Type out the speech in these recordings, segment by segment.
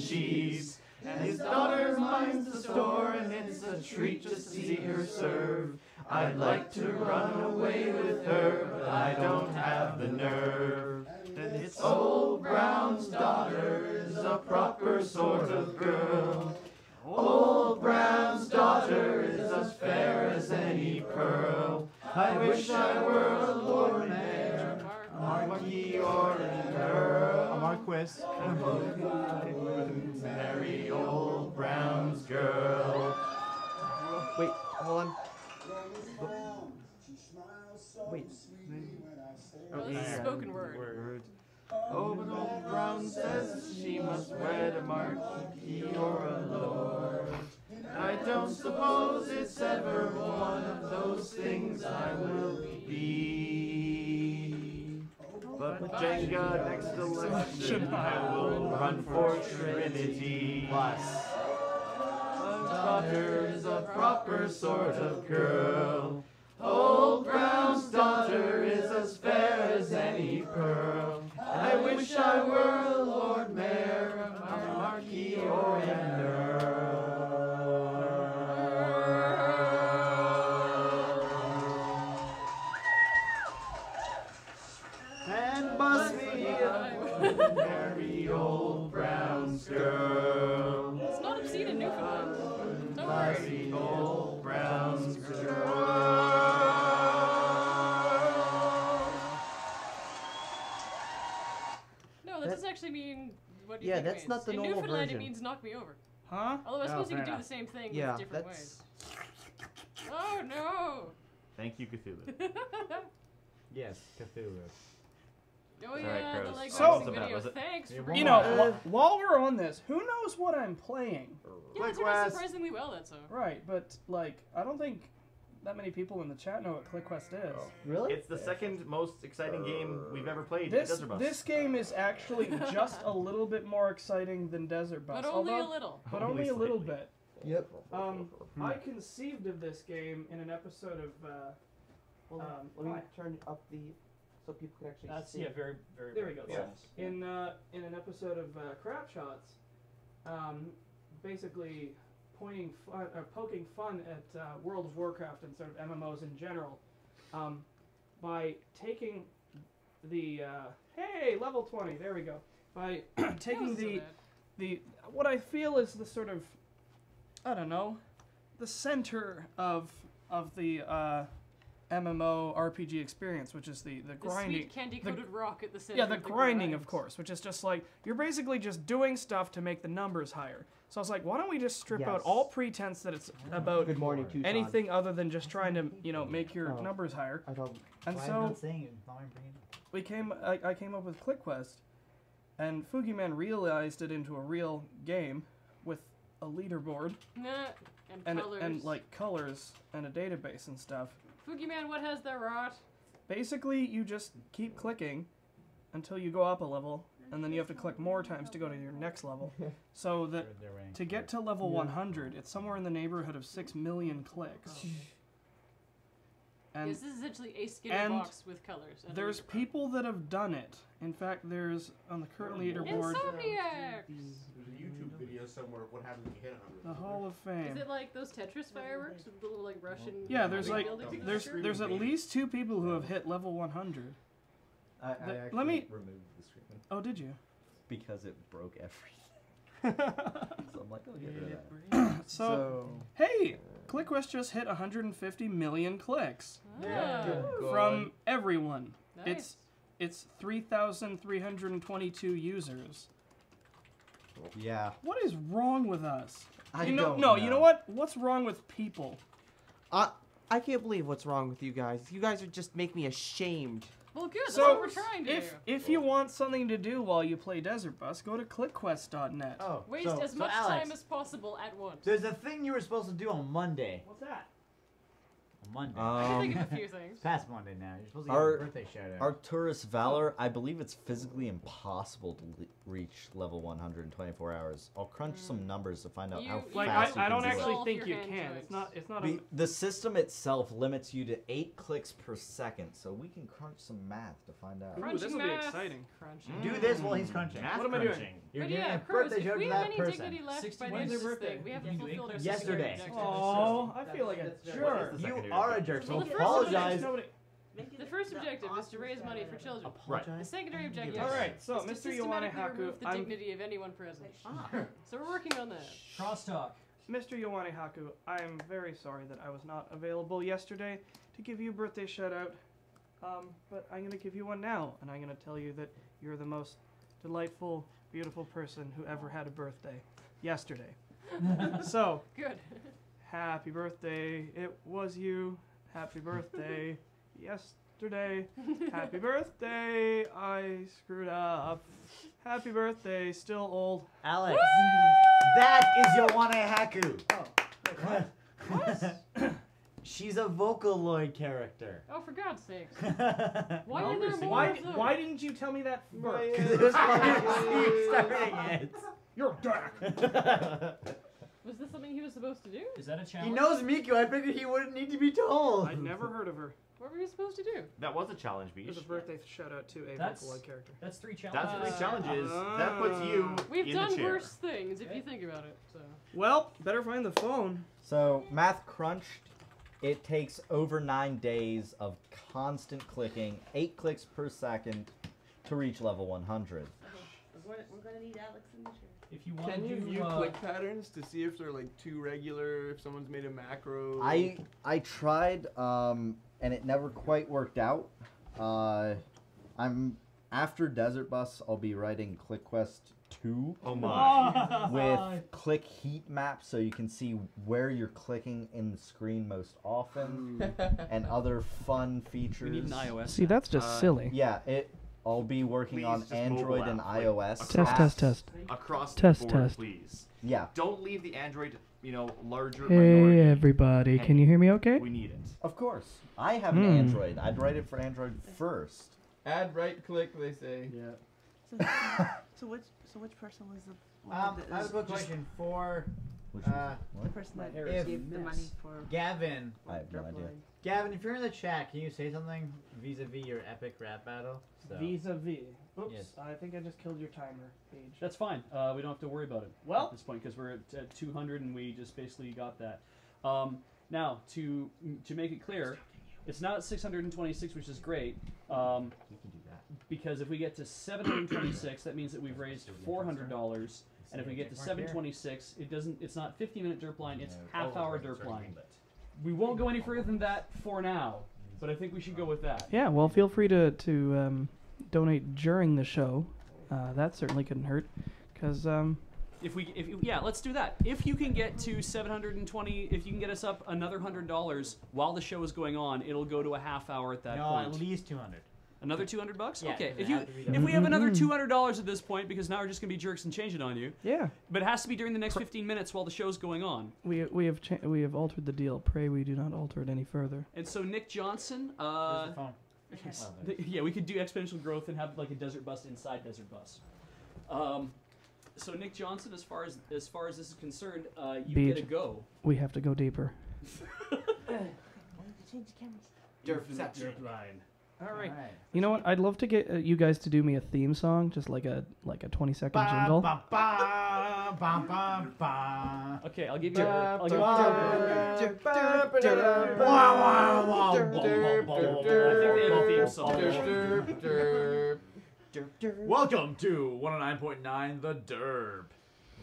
cheese. And his daughter minds the store, and it's a treat just to see her serve. I'd like to run away with her, but I don't have the nerve. And it's Old Brown's daughter is a proper sort of girl. Old Brown's daughter is as fair as any pearl. I wish I were a Lord Mayor, a Marquis or an Earl. A Marquis. Marry Old Brown's girl. Wait, hold on. Wait. Oh, this is spoken word. Oh, but Old Brown says she must wed a Marquis or a Lord. I don't suppose it's ever one of those things I will be. But with Jenga next election, I will run for Trinity. Plus. My daughter is a proper sort of girl. Old Brown's daughter is as fair as any pearl. I wish I were a Lord Mayor, a Marquis or an Earl. And bus me Marry Old Brown's girl. It's not obscene in Newfoundland. Don't worry. Marry Old Brown's girl. No, that doesn't actually mean what do you Yeah, think it that's means. not the in normal Newfoundland, version. it means knock me over. Huh? Although I suppose you fair can do enough. the same thing Yeah, with different that's... ways. Oh no! Thank you, Cthulhu. Yes, Cthulhu. Oh Alright, yeah, the Crows. Lego So- racing video. Was it? Thanks for You know, while we're on this, who knows what I'm playing? yeah, it turned out surprisingly well. That's all. Right, but like, I don't think that many people in the chat know what ClickQuest is. Really? It's the second most exciting game we've ever played at This Desert Bus. this game is actually just a little bit more exciting than Desert Bus, But only a although- little. But only a little slightly. bit. Yep. I conceived of this game in an episode of. Let me turn up the so people can actually That's see. very, very. There we go. very Yeah. In an episode of Crap Shots, basically poking fun at World of Warcraft and sort of MMOs in general, by taking the hey level 20. There we go. By taking the what I feel is the sort of I don't know the center of the MMO RPG experience, which is the The grinding. sweet candy-coated rock at the center. Yeah, the of the grinding, grind. of course, which is just like, you're basically just doing stuff to make the numbers higher. So I was like, why don't we just strip out Yes. all pretense that it's about Good morning, Tucson. anything other than just trying to, make your Oh. numbers higher. I don't. And Why so I'm not saying it? Now I'm bringing it. I came up with ClickQuest, and Fugiman realized it into a real game with a leaderboard Nah, and and colors. and like colors and a database and stuff. Boogeyman, what has the rot? Basically, you just keep clicking until you go up a level, and then you have to click more times to go to your next level. So that They're ranked. to get to level 100, it's somewhere in the neighborhood of 6 million clicks. And Yes, this is essentially a Skitter and box with colors. and a there's leaderboard. people that have done it. In fact, there's on the current leaderboard Insomniacs! There's a YouTube video somewhere of what happens when you hit 100. the Hall of Fame. Is it like those Tetris fireworks with the little like Russian? Yeah, there's like buildings? there's at least 2 people who have hit level 100. I actually let me- removed the screen Oh, did you? because it broke everything. So I'm like, oh, get rid of that. So, hey, ClickQuest just hit 150 million clicks Ah, from everyone. nice. It's 3,322 users. Yeah. What is wrong with us? I You don't no, you know what? What's wrong with people? I can't believe what's wrong with you guys. You guys would just make me ashamed. Well, good. That's So, what we're trying to do. If you want something to do while you play Desert Bus, go to clickquest.net. Oh, Waste so, as much Alex, time as possible at once. there's a thing you were supposed to do on Monday. What's that? Monday. I can think of a few things. It's past Monday now. You're supposed to get a birthday shout out. Arcturus Valor, I believe it's physically impossible to reach level 100 in 24 hours. I'll crunch some numbers to find out how fast you I can don't do actually it. think you can. It's not a... The system itself limits you to 8 clicks per second, so we can crunch some math to find out. Ooh, this will be exciting. Do this while he's crunching. What am I doing? You're But giving yeah, a Pros, birthday if shout we to have that any person. dignity left by the 61 end of this birthday. thing, we have You to do fulfill our yesterday. secondary objectives. Oh, I feel like a jerk. You are a jerk, so Well, the first apologize. The first objective is to raise money for children. Right. The secondary objective Alright, so is to Mr. systematically Yowane remove the Haku, dignity of anyone present. So we're working on that. Crosstalk. Mr. Yowane Haku, I am very sorry that I was not available yesterday to give you a birthday shout out. But I'm going to give you one now, and I'm going to tell you that you're the most delightful, beautiful person who ever had a birthday yesterday. So, Good. happy birthday. It was you. Happy birthday. Yesterday. Happy birthday. I screwed up. Happy birthday. Still old. Alex, that is Yowane Haku. Oh, what? She's a Vocaloid character. Oh, for God's sakes. Why are there more of those? Why didn't you tell me that first? Because it was funny to see you starting it. You're dark. Was this something he was supposed to do? Is that a challenge? He knows Miku. I figured he wouldn't need to be told. I'd never heard of her. What were you supposed to do? That was a challenge, It was a Beach. birthday shout out to a That's- Vocaloid character. That's 3 challenges. That's 3 challenges. That puts you We've in done the chair. worse things if you think about it. So. Well, better find the phone. So, math crunched, it takes over 9 days of constant clicking, 8 clicks per second to reach level 100. We're gonna need Alex's signature. If you want Can to you do, view click patterns to see if they're like too regular, if someone's made a macro? I tried, and it never quite worked out. I'm after Desert Bus. I'll be writing ClickQuest 2 Oh my. with click heat maps, so you can see where you're clicking in the screen most often, and other fun features. we need an iOS. See, that's just silly. Yeah, I'll be working Please, on just Android mobile and app, like, iOS. Test. Across Test, the board, test. please. Yeah, Don't leave the Android, larger Hey, minority. everybody. Can you hear me okay? We need it. of course. I have an Android. I'd write it for Android first. Add right click, they say. Yeah. So which person was the one I that have a is quick question for Which Uh, one? the person that if gave the money for Gavin. I have no idea. Gavin, if you're in the chat, can you say something vis-a-vis your epic rap battle? So. Vis-a-vis. Oops, Yes. I think I just killed your timer, Paige. That's fine. We don't have to worry about it Well- at this point because we're at 200 and we just basically got that. Now, to make it clear, it's not 626, which is great. You can do that. Because if we get to 726, that means that we've raised $400. And if we get to 726, it's not 15-minute derp line, it's half-hour derp line. We won't go any further than that for now, but I think we should go with that. Yeah, well, feel free to donate during the show. That certainly couldn't hurt, because Yeah, let's do that. If you can get to 720, if you can get us up another $100 while the show is going on, it'll go to a half hour at that No, point. at least 200. Another $200? Yeah, Okay. it have to be done. If we have another $200 at this point, because now we're just gonna be jerks and change it on you. yeah, But it has to be during the next 15 minutes while the show's going on. we have altered the deal. Pray we do not alter it any further. And so Nick Johnson, Where's the phone? yeah, we could do exponential growth and have like a Desert Bus inside Desert Bus. So Nick Johnson, as far as this is concerned, you Beach. get a go. We have to go deeper. change the cameras. Derpception. line. All right. You know what? I'd love to get you guys to do me a theme song, just like a 20-second jingle. Okay, I'll give you. I think they have a theme song. Welcome to 109.9 The Derp.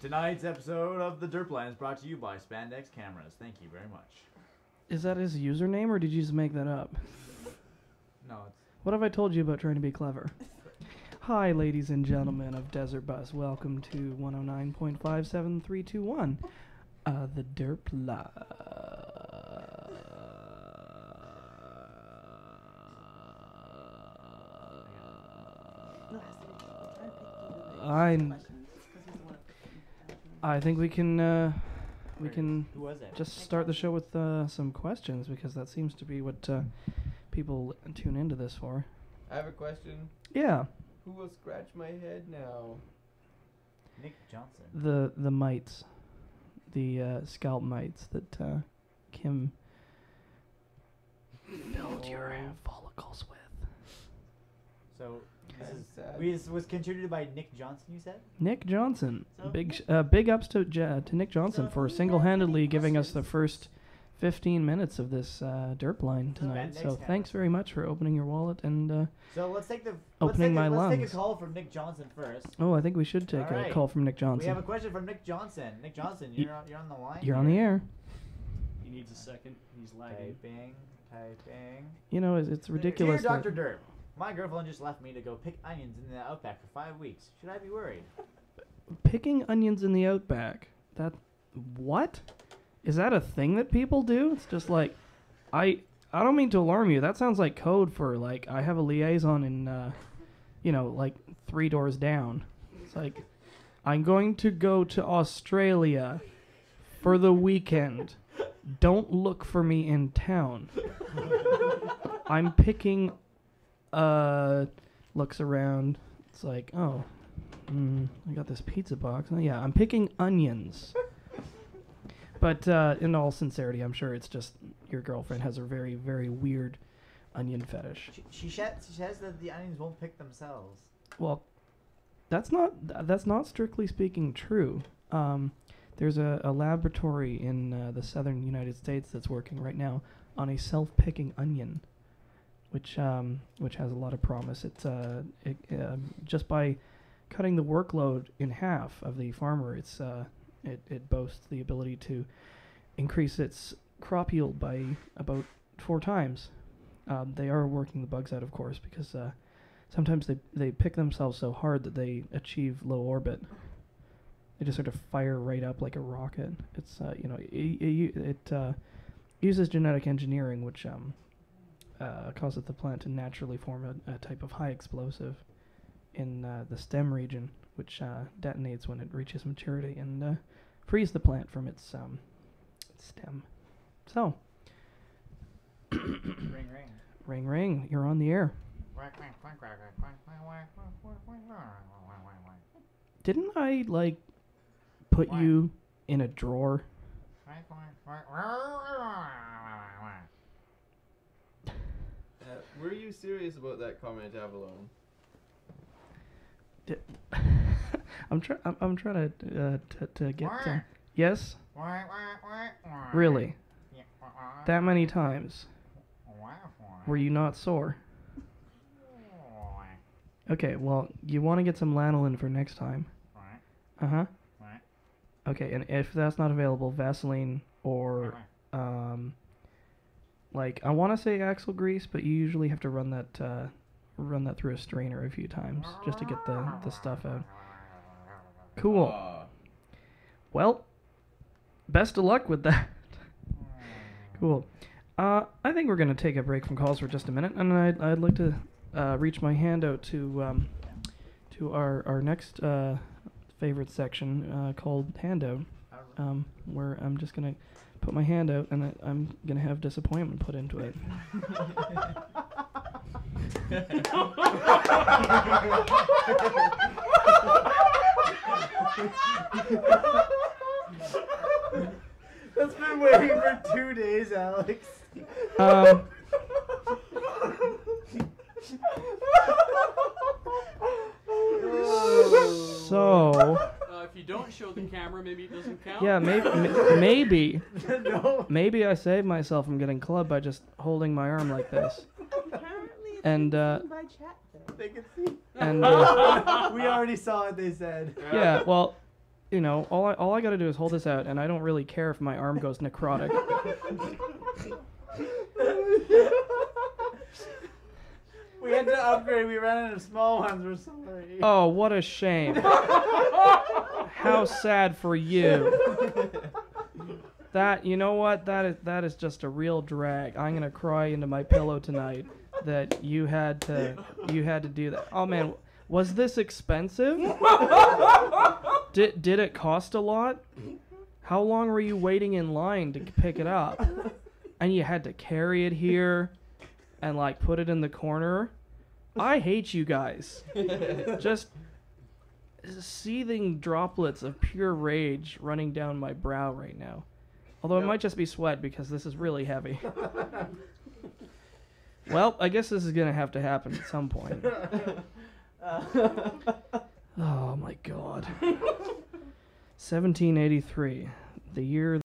Tonight's episode of The Derp Line is brought to you by Spandex Cameras. Thank you very much. Is that his username, or did you just make that up? No, it's... What have I told you about trying to be clever? Hi, ladies and gentlemen of Desert Bus. Welcome to 109.57321. The Derp Live. I think we can we can Who was it? just start the show with some questions because that seems to be what people tune into this for. I have a question. Yeah, Who will scratch my head now? Nick Johnson. the mites, the scalp mites that Kim filled your follicles with. So this is Sad. was contributed by Nick Johnson. You said. Nick Johnson, So big ups to Nick Johnson So for who has single-handedly any giving us the questions? first 15 minutes of this derp line tonight. Spandex So cameras. thanks very much for opening your wallet and So let's take the Opening my let's take lungs. a call from Nick Johnson first. I think we should take a Alright. call from Nick We have Johnson. a question from Nick Johnson. Nick Johnson, Y- you're on the line. You're on the air. He needs a second. He's lagging. Typing. You know, it's ridiculous. Dear that- Dr. Derp, my girlfriend just left me to go pick onions in the outback for 5 weeks. Should I be worried? Picking onions in the outback. What? Is that a thing that people do? It's just like, I don't mean to alarm you. That sounds like code for like I have a liaison in, like 3 doors down. It's like, I'm going to go to Australia for the weekend. Don't look for me in town. I'm picking. Looks around. It's like, oh, I got this pizza box. Oh, yeah, I'm picking onions. But in all sincerity, I'm sure it's just your girlfriend has a very, very weird onion fetish. She says that the onions won't pick themselves. Well, that's not strictly speaking true. There's a laboratory in the southern United States that's working right now on a self-picking onion, which has a lot of promise. It's just by cutting the workload in half of the farmer, it boasts the ability to increase its crop yield by about 4 times. They are working the bugs out, of course, because sometimes they pick themselves so hard that they achieve low orbit. They just sort of fire right up like a rocket. It's it uses genetic engineering, which causes the plant to naturally form a type of high explosive in the stem region, which detonates when it reaches maturity and frees the plant from its stem. So, Ring ring. ring ring, you're on the air. Didn't I put you in a drawer? Were you serious about that comment, Avalon? I'm trying to get. Yes. Really? That many times? Were you not sore? Okay, well, you want to get some lanolin for next time. Uh-huh. Okay, and if that's not available, Vaseline or, I want to say axle grease, but you usually have to run that through a strainer a few times just to get the stuff out. Cool. Well, best of luck with that. Cool. I think we're gonna take a break from calls for just a minute, and I'd like to reach my hand out to our next favorite section called Handout, where I'm just gonna put my hand out and I'm gonna have disappointment put into it. That's been waiting for 2 days, Alex. So. If you don't show the camera, maybe it doesn't count. Yeah, maybe. No. Maybe I saved myself from getting clubbed by just holding my arm like this. Apparently it's And, being seen by chat though. They can see. And We already saw it, they said. yeah, well, all I got to do is hold this out, and I don't really care if my arm goes necrotic. We had to upgrade. We ran out of small ones. We're sorry. Oh, what a shame. How sad for you. That, you know what? That is just a real drag. I'm gonna cry into my pillow tonight that you had to do that. Oh man, was this expensive? Did it cost a lot? How long were you waiting in line to pick it up? And you had to carry it here and, like, put it in the corner? I hate you guys. Just seething droplets of pure rage running down my brow right now. Although it might just be sweat because this is really heavy. Well, I guess this is going to have to happen at some point. Oh, my God. 1783, the year